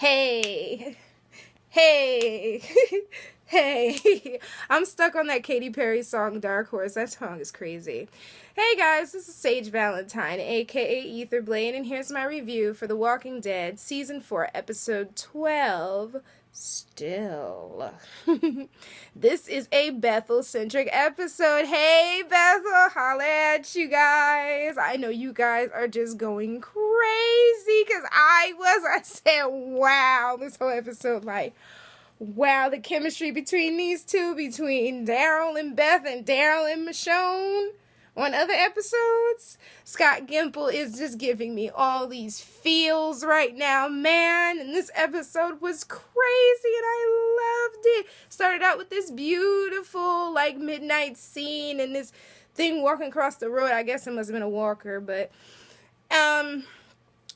Hey, hey, hey. I'm stuck on that Katy Perry song, Dark Horse. That song is crazy. Hey guys, this is Sage Valentine, aka Etherblade, and here's my review for The Walking Dead, Season 4, Episode 12, Still. This is a Bethel-centric episode. Hey Bethel, holla at you guys. I know you guys are just going crazy, because I said, wow, this whole episode, like, wow, the chemistry between these two, between Daryl and Beth and Daryl and Michonne. On other episodes, Scott Gimple is just giving me all these feels right now, man. And this episode was crazy and I loved it. Started out with this beautiful, like, midnight scene and this thing walking across the road. I guess it must have been a walker, but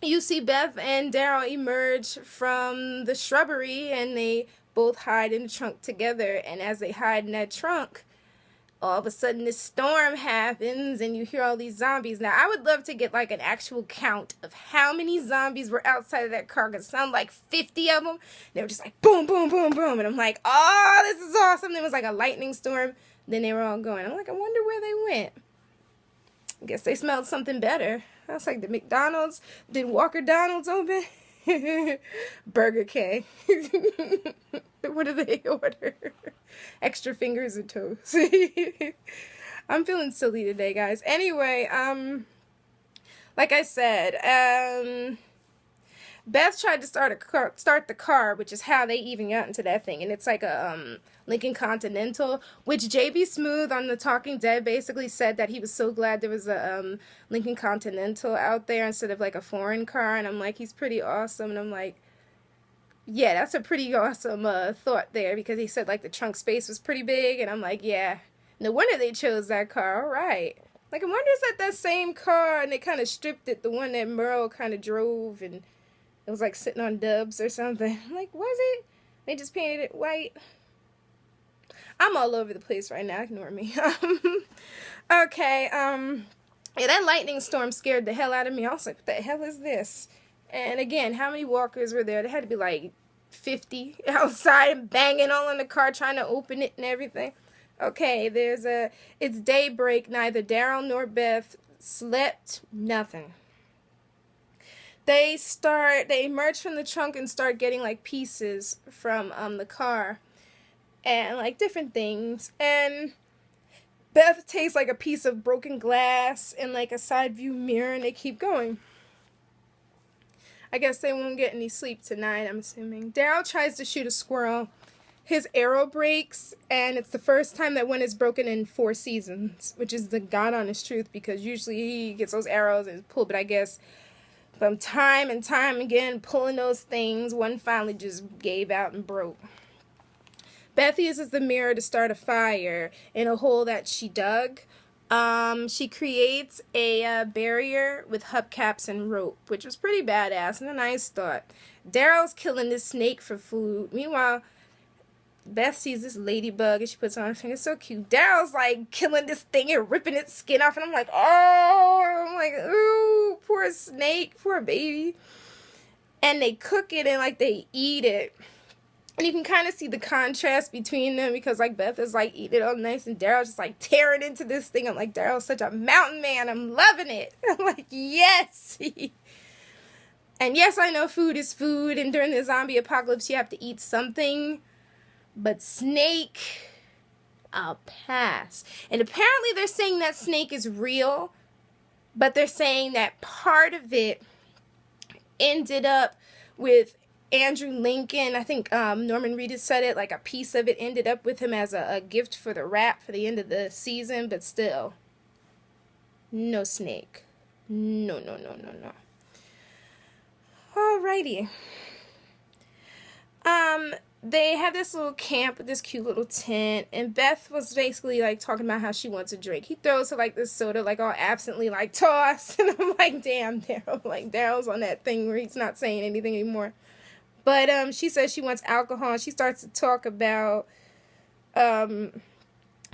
you see Beth and Daryl emerge from the shrubbery and they both hide in the trunk together. And as they hide in that trunk, all of a sudden this storm happens and you hear all these zombies. Now, I would love to get like an actual count of how many zombies were outside of that car, because it sounded like 50 of them. They were just like boom, boom, boom, boom. And I'm like, oh, this is awesome. It was like a lightning storm. Then they were all going. I'm like, I wonder where they went. I guess they smelled something better. I was like, the McDonald's, did Walker Donald's open? Burger King. What do they order? Extra fingers and toes. I'm feeling silly today, guys. Anyway, like I said, Beth tried to start the car, which is how they even got into that thing. And it's like a Lincoln Continental, which JB Smoove on The Talking Dead basically said that he was so glad there was a Lincoln Continental out there instead of like a foreign car. And I'm like, he's pretty awesome. And I'm like, yeah, that's a pretty awesome thought there, because he said like the trunk space was pretty big. And I'm like, yeah, no wonder they chose that car. All right. Like, I wonder is that same car and they kind of stripped it, the one that Merle kind of drove, and it was like sitting on dubs or something. I'm like, was it? They just painted it white. I'm all over the place right now. Ignore me. Okay. Yeah, that lightning storm scared the hell out of me. I was like, what the hell is this? And again, how many walkers were there? There had to be like 50 outside and banging all in the car trying to open it and everything. Okay, it's daybreak. Neither Daryl nor Beth slept. Nothing. They emerge from the trunk and start getting like pieces from the car and like different things. And Beth takes like a piece of broken glass and like a side view mirror, and they keep going. I guess they won't get any sleep tonight, I'm assuming. Daryl tries to shoot a squirrel. His arrow breaks, and it's the first time that one is broken in 4 seasons, which is the God honest truth, because usually he gets those arrows and pulled, but I guess from time and time again, pulling those things, one finally just gave out and broke. Beth uses the mirror to start a fire in a hole that she dug. She creates a barrier with hubcaps and rope, which was pretty badass and a nice thought. Daryl's killing this snake for food. Meanwhile, Beth sees this ladybug and she puts it on her finger. It's so cute. Daryl's like killing this thing and ripping its skin off, and I'm like, oh, I'm like, ooh, poor snake, poor baby. And they cook it and like they eat it. And you can kind of see the contrast between them, because like Beth is like eating it all nice and Daryl's just like tearing into this thing. I'm like, Daryl's such a mountain man. I'm loving it. I'm like, yes. And yes, I know food is food, and during the zombie apocalypse you have to eat something. But snake, I'll pass. And apparently they're saying that snake is real, but they're saying that part of it ended up with Andrew Lincoln. I think Norman Reedus said it, like a piece of it ended up with him as a gift for the wrap for the end of the season, but still, no snake. No. Alrighty. They have this little camp with this cute little tent, and Beth was basically like talking about how she wants a drink. He throws her like this soda, like all absently, like toss, and I'm like, damn, Daryl. Like, Daryl's on that thing where he's not saying anything anymore. But she says she wants alcohol, and she starts to talk about how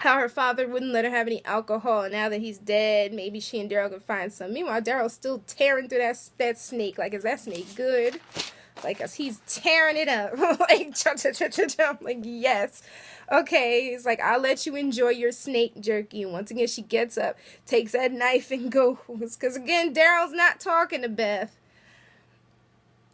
her father wouldn't let her have any alcohol, and now that he's dead, maybe she and Daryl can find some. Meanwhile, Daryl's still tearing through that snake. Like, is that snake good? Like, as he's tearing it up. Like, cha-cha-cha-cha-cha. I'm like, yes. Okay. He's like, I'll let you enjoy your snake jerky. And once again, she gets up, takes that knife and goes. Because, again, Daryl's not talking to Beth.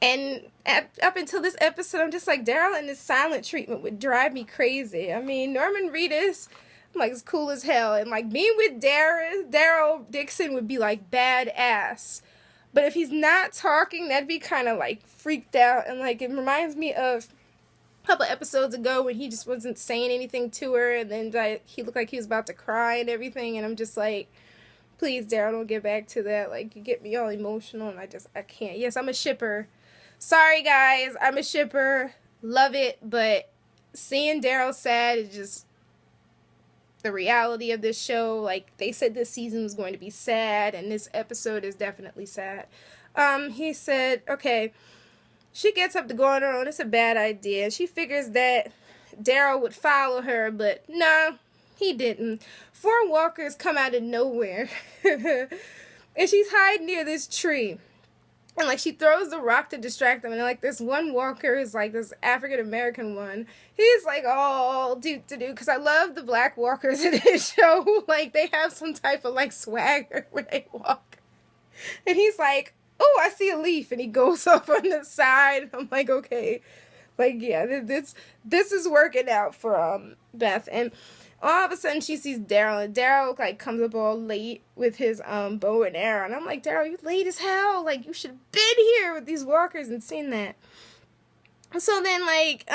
And up until this episode, I'm just like, Daryl and his silent treatment would drive me crazy. I mean, Norman Reedus, I'm like, is cool as hell. And, like, being with Daryl Dixon would be, like, badass. But if he's not talking, that'd be kind of, like, freaked out. And, like, it reminds me of a couple episodes ago when he just wasn't saying anything to her. And then, like, he looked like he was about to cry and everything. And I'm just like, please, Daryl, don't get back to that. Like, you get me all emotional. And I can't. Yes, I'm a shipper. Sorry, guys. I'm a shipper. Love it. But seeing Daryl sad is just the reality of this show. Like, they said this season was going to be sad, and this episode is definitely sad. He said, okay, she gets up to go on her own. It's a bad idea. She figures that Daryl would follow her, but no, he didn't. 4 walkers come out of nowhere, and she's hiding near this tree. And, like, she throws the rock to distract them. And, like, this one walker is, like, this African-American one. He's, like, all do-do-do. Because I love the black walkers in this show. Like, they have some type of, like, swagger when they walk. And he's like, oh, I see a leaf. And he goes off on the side. I'm like, okay. Like, yeah, this is working out for Beth. And all of a sudden, she sees Daryl, and Daryl, like, comes up all late with his bow and arrow. And I'm like, Daryl, you late as hell. Like, you should have been here with these walkers and seen that. So then, like,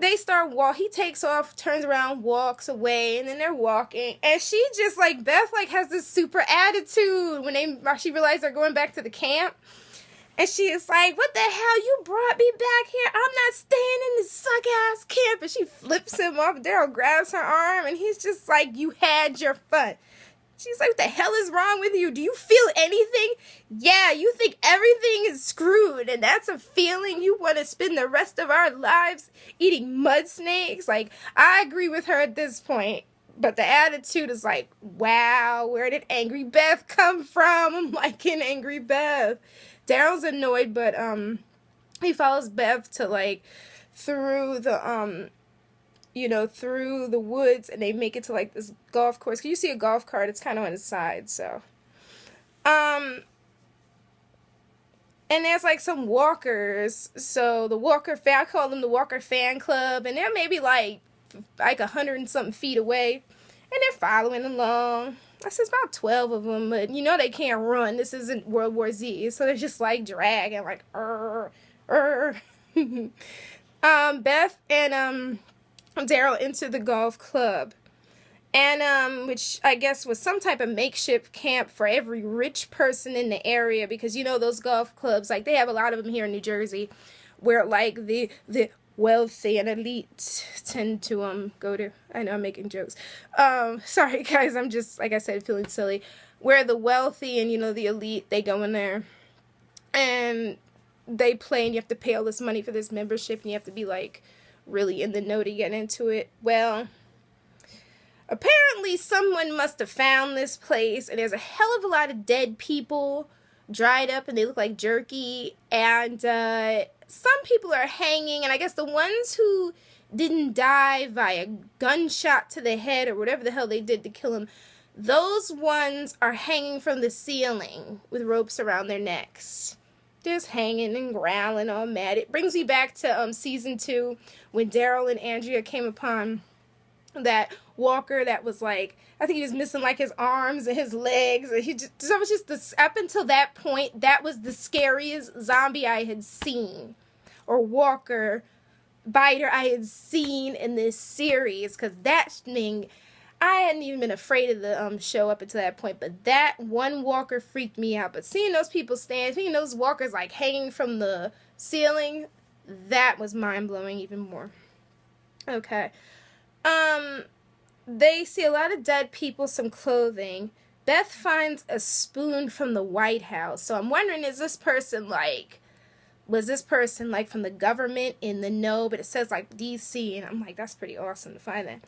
they start he takes off, turns around, walks away, and then they're walking. And she just, like, Beth, like, has this super attitude when she realizes they're going back to the camp. And she is like, what the hell? You brought me back here. I'm not staying in this suck-ass camp. And she flips him off. Daryl grabs her arm, and he's just like, you had your fun. She's like, what the hell is wrong with you? Do you feel anything? Yeah, you think everything is screwed, and that's a feeling you want to spend the rest of our lives eating mud snakes? Like, I agree with her at this point. But the attitude is like, wow, where did Angry Beth come from? I'm like, an Angry Beth. Daryl's annoyed, but he follows Beth to, like, through the through the woods, and they make it to, like, this golf course. Can you see a golf cart? It's kind of on the side, so and there's, like, some walkers. So the Walker fan, I call them the Walker fan club, and they're maybe like 100 and something feet away, and they're following along. I said, it's about 12 of them, but you know they can't run. This isn't World War Z, so they're just, like, dragging, like, Beth and Daryl enter the golf club, and which I guess was some type of makeshift camp for every rich person in the area, because, you know, those golf clubs, like, they have a lot of them here in New Jersey, where, like, the wealthy and elite tend to go to. I know I'm making jokes. Sorry guys, I'm just, like I said, feeling silly. Where the wealthy and, you know, the elite, they go in there and they play, and you have to pay all this money for this membership, and you have to be, like, really in the know to get into it. Well, apparently someone must have found this place, and there's a hell of a lot of dead people, dried up, and they look like jerky, and some people are hanging, and I guess the ones who didn't die via gunshot to the head or whatever the hell they did to kill him, those ones are hanging from the ceiling with ropes around their necks. Just hanging and growling all mad. It brings me back to season 2 when Daryl and Andrea came upon that walker that was, like, I think he was missing, like, his arms and his legs, and that was just up until that point, that was the scariest zombie I had seen, or walker biter I had seen in this series, because that thing, I hadn't even been afraid of the show up until that point, but that one walker freaked me out. But seeing those people seeing those walkers, like, hanging from the ceiling, that was mind-blowing even more. Okay. They see a lot of dead people, some clothing. Beth finds a spoon from the White House. So I'm wondering, was this person, like, from the government in the know? But it says, like, DC, and I'm like, that's pretty awesome to find that.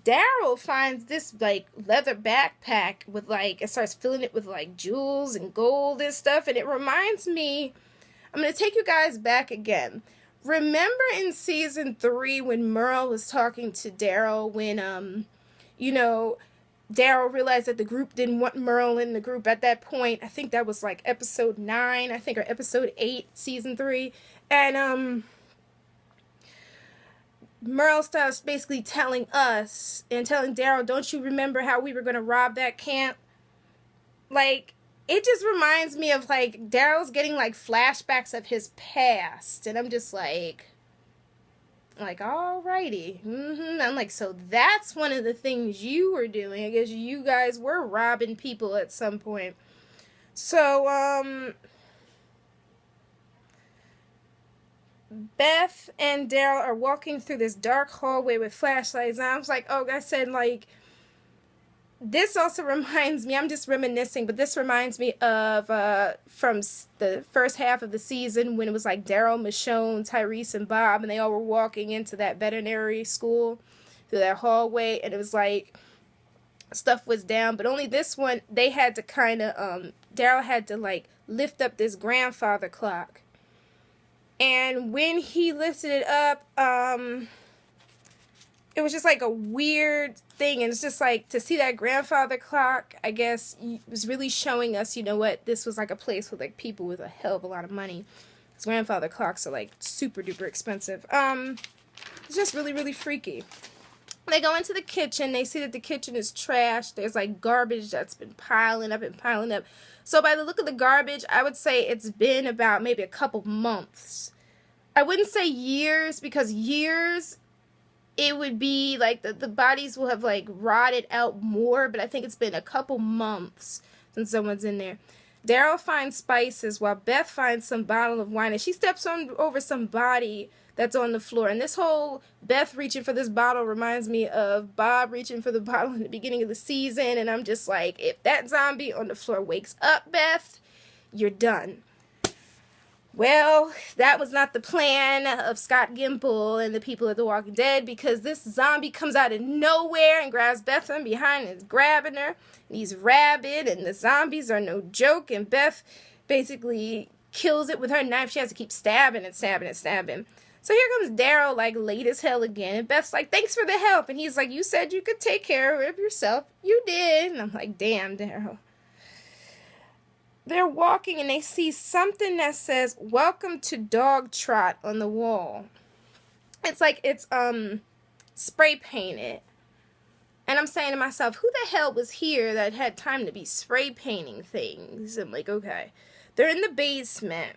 Daryl finds this, like, leather backpack with, like, it starts filling it with, like, jewels and gold and stuff, and it reminds me I'm going to take you guys back again. Remember in season 3 when Merle was talking to Daryl when, you know, Daryl realized that the group didn't want Merle in the group at that point. I think that was like episode 9, I think, or episode 8, season 3. And, Merle starts basically telling us and telling Daryl, don't you remember how we were going to rob that camp? Like, it just reminds me of, like, Daryl's getting, like, flashbacks of his past. And I'm just like, alrighty. I'm like, so that's one of the things you were doing. I guess you guys were robbing people at some point. So, Beth and Daryl are walking through this dark hallway with flashlights. And I was like, oh, I said, like, this also reminds me, I'm just reminiscing, but this reminds me of from the first half of the season when it was like Daryl, Michonne, Tyrese, and Bob, and they all were walking into that veterinary school through that hallway, and it was like stuff was down, but only this one, they had to kind of, Daryl had to like lift up this grandfather clock. And when he lifted it up, it was just like a weird thing. And it's just like to see that grandfather clock, I guess, was really showing us, you know what, this was like a place with like people with a hell of a lot of money. Because grandfather clocks are like super duper expensive. It's just really, really freaky. They go into the kitchen. They see that the kitchen is trashed. There's like garbage that's been piling up and piling up. So by the look of the garbage, I would say it's been about maybe a couple months. I wouldn't say years, because years, it would be like the bodies will have like rotted out more, but I think it's been a couple months since someone's in there. Daryl finds spices while Beth finds some bottle of wine, and she steps over some body that's on the floor. And this whole Beth reaching for this bottle reminds me of Bob reaching for the bottle in the beginning of the season. And I'm just like, if that zombie on the floor wakes up, Beth, you're done. Well, that was not the plan of Scott Gimple and the people at The Walking Dead, because this zombie comes out of nowhere and grabs Beth from behind and is grabbing her. And he's rabid, and the zombies are no joke. And Beth basically kills it with her knife. She has to keep stabbing and stabbing and stabbing. So here comes Daryl, like, late as hell again. And Beth's like, thanks for the help. And he's like, you said you could take care of yourself. You did. And I'm like, damn, Daryl. They're walking and they see something that says, welcome to Dog Trot on the wall. It's like it's spray painted. And I'm saying to myself, who the hell was here that had time to be spray painting things? I'm like, okay. They're in the basement.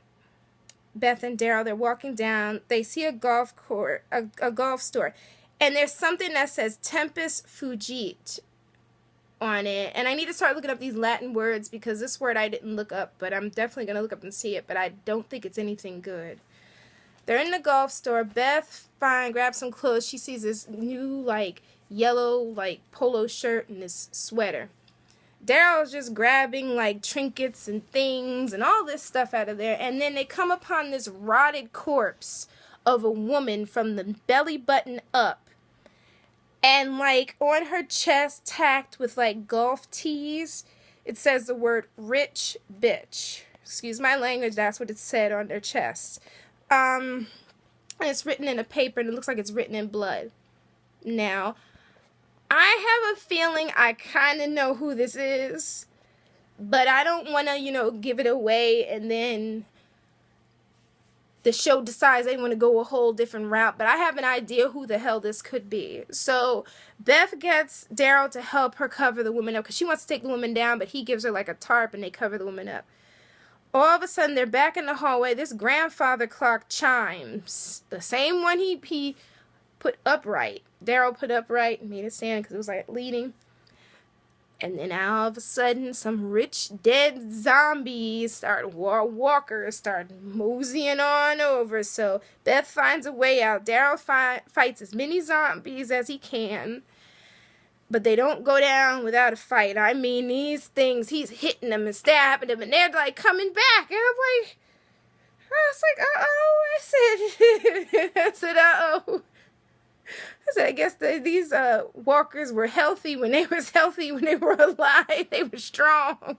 Beth and Daryl, they're walking down. They see a golf court, a golf store. And there's something that says Tempus Fugit on it. And I need to start looking up these Latin words, because this word I didn't look up, but I'm definitely going to look up and see it. But I don't think it's anything good. They're in the golf store. Beth grabs some clothes. She sees this new, like, yellow, like, polo shirt and this sweater. Daryl's just grabbing, like, trinkets and things and all this stuff out of there. And then they come upon this rotted corpse of a woman from the belly button up. And, like, on her chest, tacked with, like, golf tees, it says the word rich bitch. Excuse my language, that's what it said on their chest. And it's written in a paper, and it looks like it's written in blood. Now, I have a feeling I kind of know who this is, but I don't want to, give it away, and then the show decides they want to go a whole different route, but I have an idea who the hell this could be. So Beth gets Daryl to help her cover the woman up, because she wants to take the woman down, but he gives her like a tarp, and they cover the woman up. All of a sudden, they're back in the hallway. This grandfather clock chimes. The same one he put upright. Daryl put upright and made it stand because it was like leaning. And then all of a sudden, some rich dead zombies walkers start moseying on over. So Beth finds a way out. Daryl fights as many zombies as he can. But they don't go down without a fight. I mean, these things, he's hitting them and stabbing them, and they're like coming back. And I'm like, I was like, I said, uh-oh. I said, I guess these walkers were healthy when they were alive. They were strong.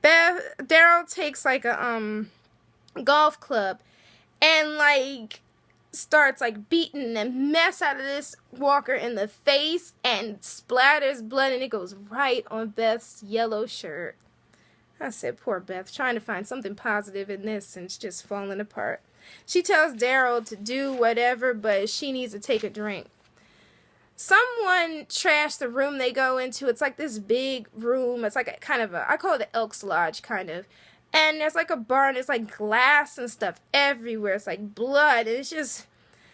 Daryl takes like a golf club and like starts like beating the mess out of this walker in the face and splatters blood, and it goes right on Beth's yellow shirt. I said, poor Beth, trying to find something positive in this and it's just falling apart. She tells Daryl to do whatever, but she needs to take a drink. Someone trashed the room they go into. It's like this big room. It's like a kind of I call it the Elks Lodge, kind of. And there's like a bar, and there's like glass and stuff everywhere. It's like blood, and it's just,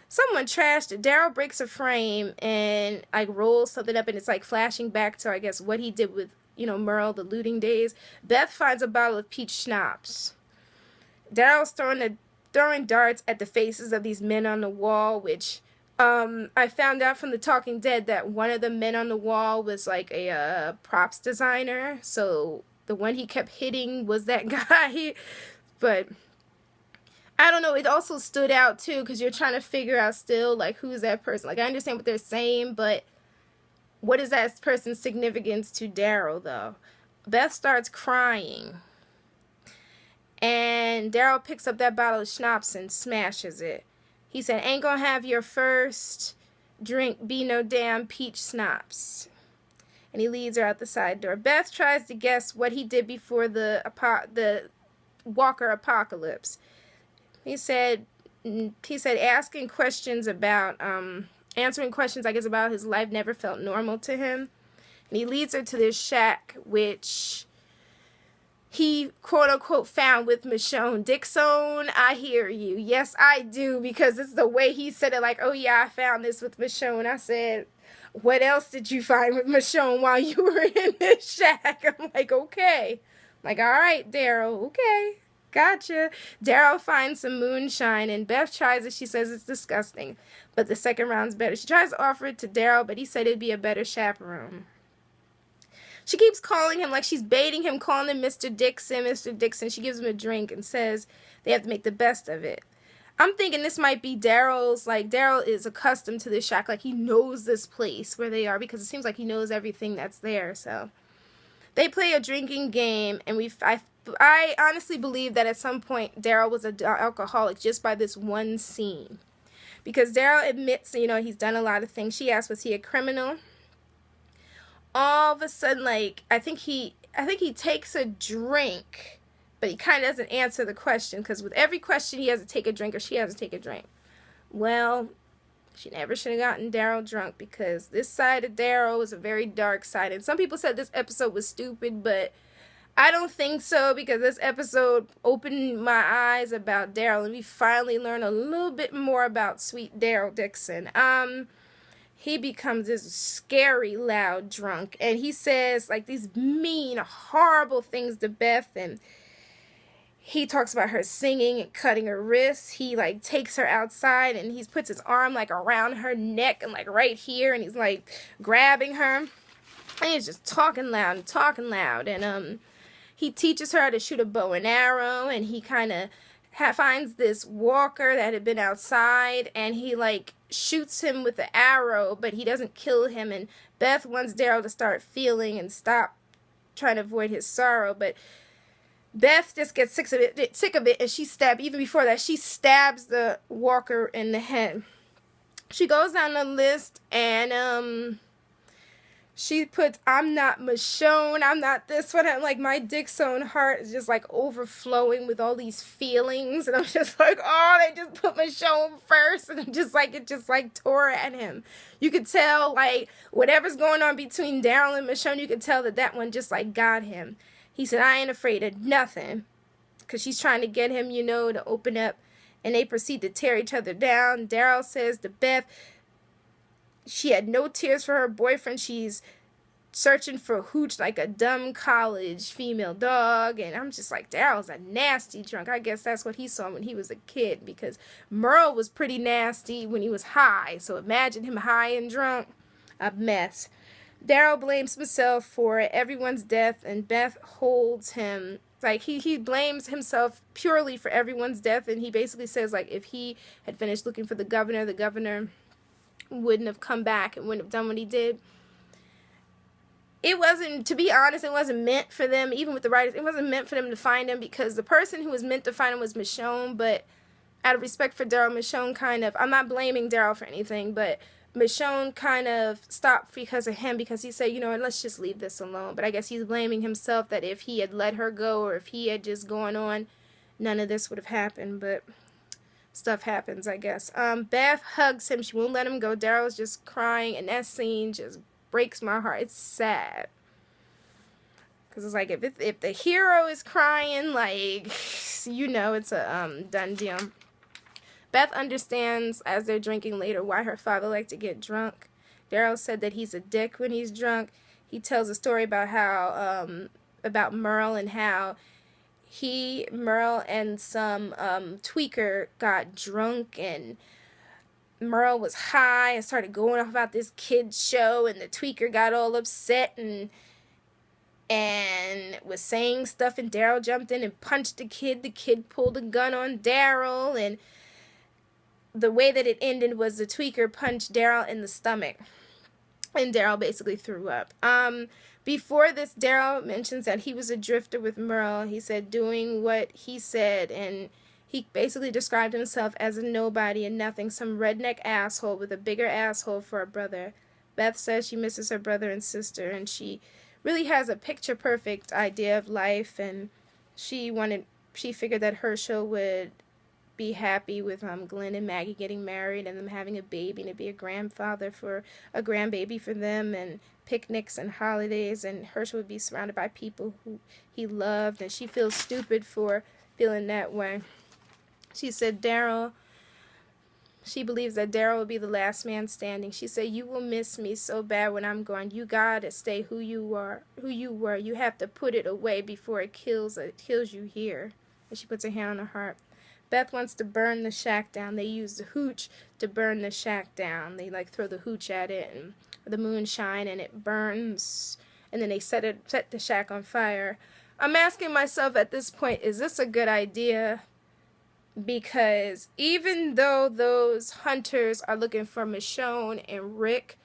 someone trashed it. Daryl breaks a frame and like rolls something up, and it's like flashing back to, I guess, what he did with, Merle, the looting days. Beth finds a bottle of peach schnapps. Daryl's throwing darts at the faces of these men on the wall, which I found out from the Talking Dead that one of the men on the wall was like a props designer. So the one he kept hitting was that guy. But I don't know. It also stood out too because you're trying to figure out still like who's that person. Like I understand what they're saying, but what is that person's significance to Daryl though? Beth starts crying. And Daryl picks up that bottle of schnapps and smashes it. He said, "Ain't gonna have your first drink be no damn peach schnapps." And he leads her out the side door. Beth tries to guess what he did before the Walker apocalypse. He said asking questions about, answering questions, I guess, about his life never felt normal to him. And he leads her to this shack, which he, quote-unquote, found with Michonne. Dixon, I hear you. Yes, I do, because it's the way he said it, like, oh, yeah, I found this with Michonne. I said, what else did you find with Michonne while you were in this shack? I'm like, okay. I'm like, all right, Daryl, okay. Gotcha. Daryl finds some moonshine, and Beth tries it. She says it's disgusting, but the second round's better. She tries to offer it to Daryl, but he said it'd be a better chaperone. She keeps calling him, like she's baiting him, calling him Mr. Dixon, Mr. Dixon. She gives him a drink and says they have to make the best of it. I'm thinking this might be Daryl's, like Daryl is accustomed to this shack, like he knows this place where they are because it seems like he knows everything that's there. So they play a drinking game, and I honestly believe that at some point Daryl was an alcoholic just by this one scene. Because Daryl admits, he's done a lot of things. She asks, was he a criminal? All of a sudden, like, I think he takes a drink, but he kind of doesn't answer the question, because with every question he has to take a drink or she has to take a drink. Well, she never should have gotten Daryl drunk, because this side of Daryl was a very dark side. And some people said this episode was stupid, but I don't think so, because this episode opened my eyes about Daryl, and we finally learn a little bit more about sweet Daryl Dixon. He becomes this scary, loud drunk, and he says, like, these mean, horrible things to Beth, and he talks about her singing and cutting her wrists. He, like, takes her outside, and he puts his arm, like, around her neck and, like, right here, and he's, like, grabbing her, and he's just talking loud, and he teaches her how to shoot a bow and arrow, and he kind of finds this walker that had been outside, and he, like, shoots him with the arrow, but he doesn't kill him, and Beth wants Daryl to start feeling and stop trying to avoid his sorrow, but Beth just gets sick of it, and she stabs the walker in the head. She goes down the list, and she puts, I'm not Michonne, I'm not this one. I'm like, my Dixon heart is just like overflowing with all these feelings. And I'm just like, oh, they just put Michonne first. And I'm just like, it just like tore at him. You could tell, like, whatever's going on between Daryl and Michonne, you could tell that one just like got him. He said, I ain't afraid of nothing. Because she's trying to get him, to open up. And they proceed to tear each other down. Daryl says to Beth, she had no tears for her boyfriend. She's searching for hooch like a dumb college female dog. And I'm just like, Daryl's a nasty drunk. I guess that's what he saw when he was a kid, because Merle was pretty nasty when he was high. So imagine him high and drunk. A mess. Daryl blames himself for everyone's death, and Beth holds him. Like, he blames himself purely for everyone's death, and he basically says, like, if he had finished looking for the governor wouldn't have come back and wouldn't have done what he did. it wasn't, to be honest, it wasn't meant for them, even with the writers, it wasn't meant for them to find him, because the person who was meant to find him was Michonne, but out of respect for Daryl, Michonne kind of, I'm not blaming Daryl for anything, but Michonne kind of stopped because of him, because he said, you know what, let's just leave this alone. But I guess he's blaming himself, that if he had let her go, or if he had just gone on, none of this would have happened. But stuff happens, I guess. Beth hugs him. She won't let him go. Daryl's just crying, and that scene just breaks my heart. It's sad. Because it's like, if the hero is crying, like, you know it's a done deal. Beth understands, as they're drinking later, why her father liked to get drunk. Daryl said that he's a dick when he's drunk. He tells a story about how, about Merle, and how Merle and some tweaker got drunk, and Merle was high and started going off about this kid's show, and the tweaker got all upset and was saying stuff, and Daryl jumped in and punched the kid. The kid pulled a gun on Daryl, and the way that it ended was the tweaker punched Daryl in the stomach, and Daryl basically threw up. Before this, Daryl mentions that he was a drifter with Merle. He said doing what he said, and he basically described himself as a nobody and nothing, some redneck asshole with a bigger asshole for a brother. Beth says she misses her brother and sister, and she really has a picture-perfect idea of life, and she figured that Herschel would be happy with Glenn and Maggie getting married and them having a baby, and to be a grandbaby for them, and picnics and holidays, and Herschel would be surrounded by people who he loved, and she feels stupid for feeling that way. She said she believes that Daryl will be the last man standing. She said, you will miss me so bad when I'm gone. You gotta stay who you were. You have to put it away before it kills you here. And she puts her hand on her heart. Beth wants to burn the shack down. They use the hooch to burn the shack down. They throw the hooch at it, and the moonshine, and it burns, and then they set the shack on fire. I'm asking myself at this point, is this a good idea? Because even though those hunters are looking for Michonne and Rick,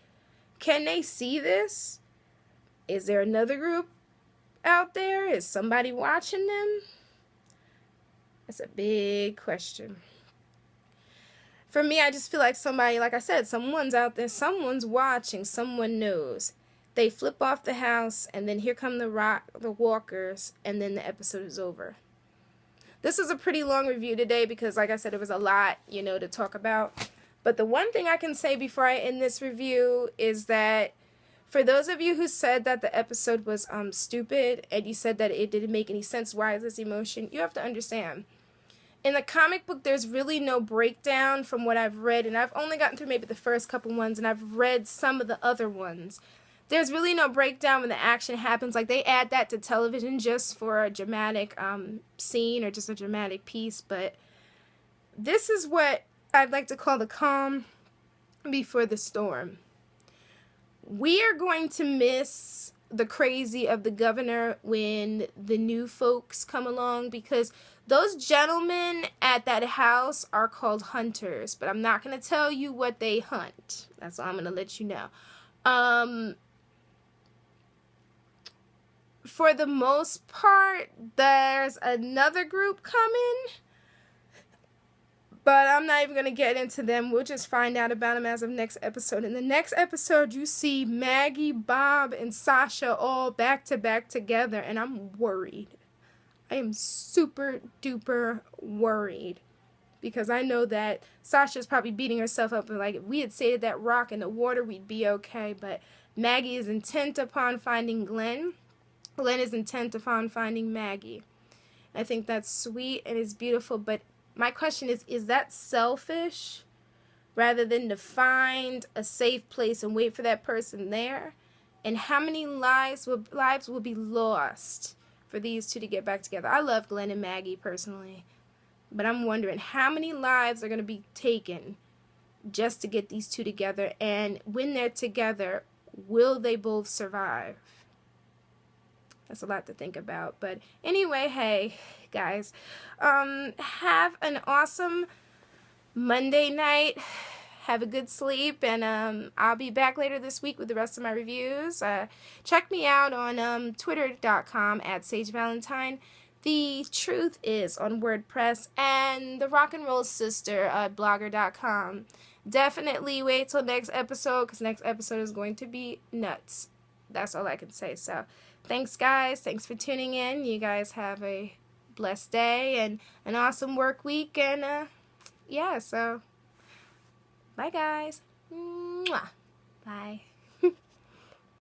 can they see this? Is there another group out there? Is somebody watching them? That's a big question. For me, I just feel like somebody, like I said, someone's out there, someone's watching, someone knows. They flip off the house, and then here come the walkers, and then the episode is over. This was a pretty long review today because, like I said, it was a lot, to talk about. But the one thing I can say before I end this review is that for those of you who said that the episode was stupid, and you said that it didn't make any sense, why is this emotion, you have to understand. In the comic book, there's really no breakdown from what I've read, and I've only gotten through maybe the first couple ones, and I've read some of the other ones. There's really no breakdown when the action happens. Like, they add that to television just for a dramatic scene or just a dramatic piece, but this is what I'd like to call the calm before the storm. We are going to miss the crazy of the governor when the new folks come along, because those gentlemen at that house are called hunters, but I'm not going to tell you what they hunt. That's all I'm going to let you know. For the most part, there's another group coming, but I'm not even going to get into them. We'll just find out about them as of next episode. In the next episode, you see Maggie, Bob, and Sasha all back to back together, and I'm worried. I am super duper worried, because I know that Sasha's probably beating herself up, and if we had saved that rock in the water, we'd be okay. But Maggie is intent upon finding Glenn. Glenn is intent upon finding Maggie. I think that's sweet and it's beautiful, but my question is that selfish, rather than to find a safe place and wait for that person there? And how many lives will be lost for these two to get back together? I love Glenn and Maggie personally, but I'm wondering how many lives are going to be taken just to get these two together, and when they're together, will they both survive? That's a lot to think about. But anyway, hey, guys, have an awesome Monday night. have a good sleep, and I'll be back later this week with the rest of my reviews. Check me out on twitter.com @SageValentine. The Truth Is on WordPress, and the Rock and Roll Sister at blogger.com. Definitely wait till next episode, because next episode is going to be nuts. That's all I can say. So thanks, guys. Thanks for tuning in. You guys have a blessed day and an awesome work week. And yeah, so bye, guys. Mwah. Bye.